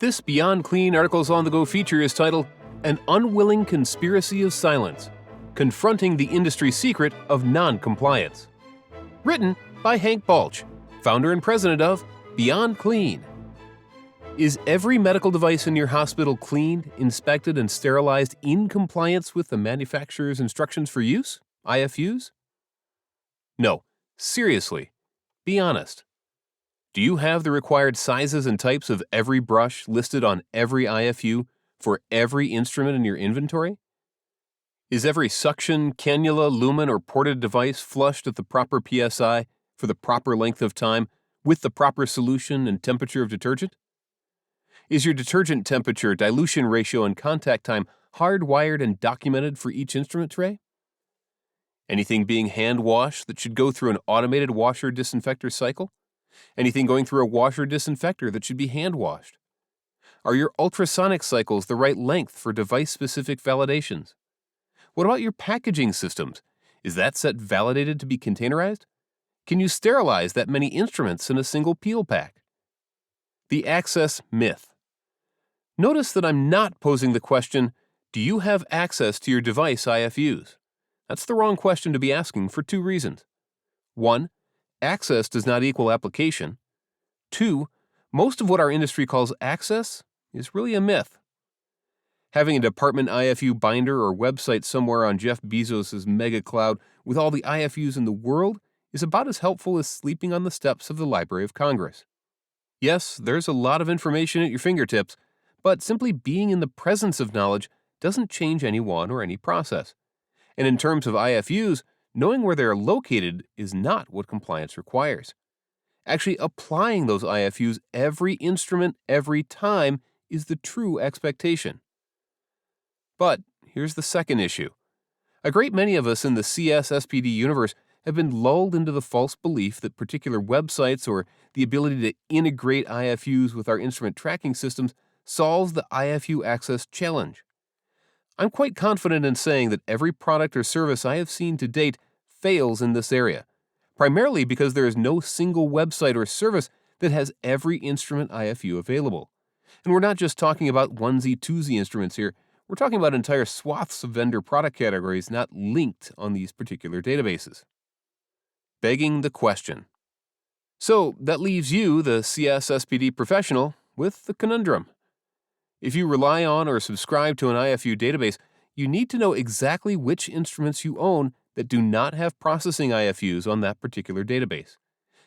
This Beyond Clean Articles on the Go feature is titled An Unwilling Conspiracy of Silence, Confronting the Industry Secret of Non-Compliance. Written by Hank Balch, founder and president of Beyond Clean. Is every medical device in your hospital cleaned, inspected, and sterilized in compliance with the manufacturer's instructions for use, IFUs? No, seriously, be honest. Do you have the required sizes and types of every brush listed on every IFU for every instrument in your inventory? Is every suction, cannula, lumen, or ported device flushed at the proper PSI for the proper length of time with the proper solution and temperature of detergent? Is your detergent temperature, dilution ratio, and contact time hardwired and documented for each instrument tray? Anything being hand-washed that should go through an automated washer-disinfector cycle? Anything going through a washer-disinfector that should be hand-washed? Are your ultrasonic cycles the right length for device-specific validations? What about your packaging systems? Is that set validated to be containerized? Can you sterilize that many instruments in a single peel pack? The access myth. Notice that I'm not posing the question, do you have access to your device IFUs? That's the wrong question to be asking for two reasons. 1. Access does not equal application. 2. Most of what our industry calls access is really a myth. Having a department IFU binder or website somewhere on Jeff Bezos' mega cloud with all the IFUs in the world is about as helpful as sleeping on the steps of the Library of Congress. Yes, there's a lot of information at your fingertips, but simply being in the presence of knowledge doesn't change anyone or any process. And in terms of IFUs, knowing where they are located is not what compliance requires. Actually, applying those IFUs every instrument, every time is the true expectation. But here's the second issue. A great many of us in the CS-SPD universe have been lulled into the false belief that particular websites or the ability to integrate IFUs with our instrument tracking systems solves the IFU access challenge. I'm quite confident in saying that every product or service I have seen to date fails in this area, primarily because there is no single website or service that has every instrument IFU available. And we're not just talking about onesie-twosie instruments here, we're talking about entire swaths of vendor product categories not linked on these particular databases. Begging the question. So that leaves you, the CS-SPD professional, with the conundrum. If you rely on or subscribe to an IFU database, you need to know exactly which instruments you own that do not have processing IFUs on that particular database.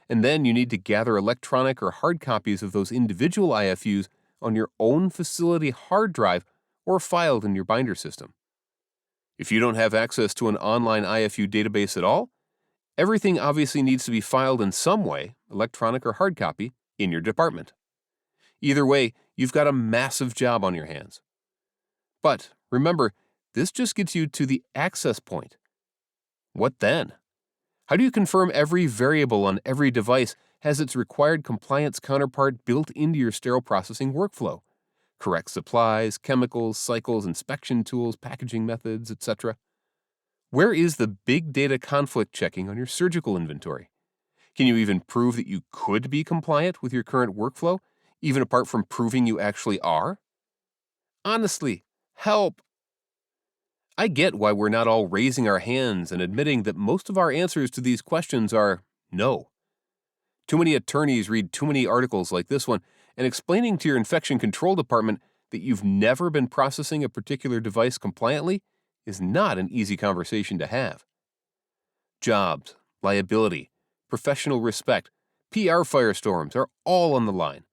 And then you need to gather electronic or hard copies of those individual IFUs on your own facility hard drive or filed in your binder system. If you don't have access to an online IFU database at all, everything obviously needs to be filed in some way, electronic or hard copy, in your department. Either way, you've got a massive job on your hands. But remember, this just gets you to the access point. What then? How do you confirm every variable on every device has its required compliance counterpart built into your sterile processing workflow? Correct supplies, chemicals, cycles, inspection tools, packaging methods, etc. Where is the big data conflict checking on your surgical inventory? Can you even prove that you could be compliant with your current workflow, even apart from proving you actually are? Honestly, help! I get why we're not all raising our hands and admitting that most of our answers to these questions are no. Too many attorneys read too many articles like this one, and explaining to your infection control department that you've never been processing a particular device compliantly is not an easy conversation to have. Jobs, liability, professional respect, PR firestorms are all on the line.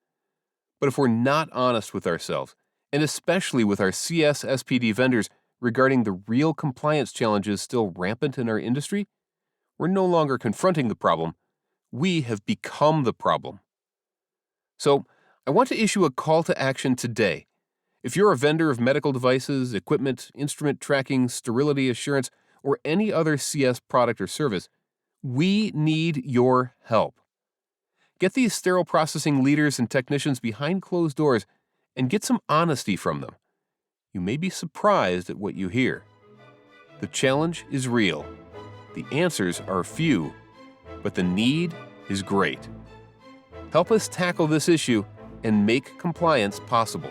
But if we're not honest with ourselves, and especially with our CS-SPD vendors regarding the real compliance challenges still rampant in our industry, we're no longer confronting the problem, we have become the problem. So, I want to issue a call to action today. If you're a vendor of medical devices, equipment, instrument tracking, sterility assurance, or any other CS product or service, we need your help. Get these sterile processing leaders and technicians behind closed doors and get some honesty from them. You may be surprised at what you hear. The challenge is real. The answers are few, but the need is great. Help us tackle this issue and make compliance possible.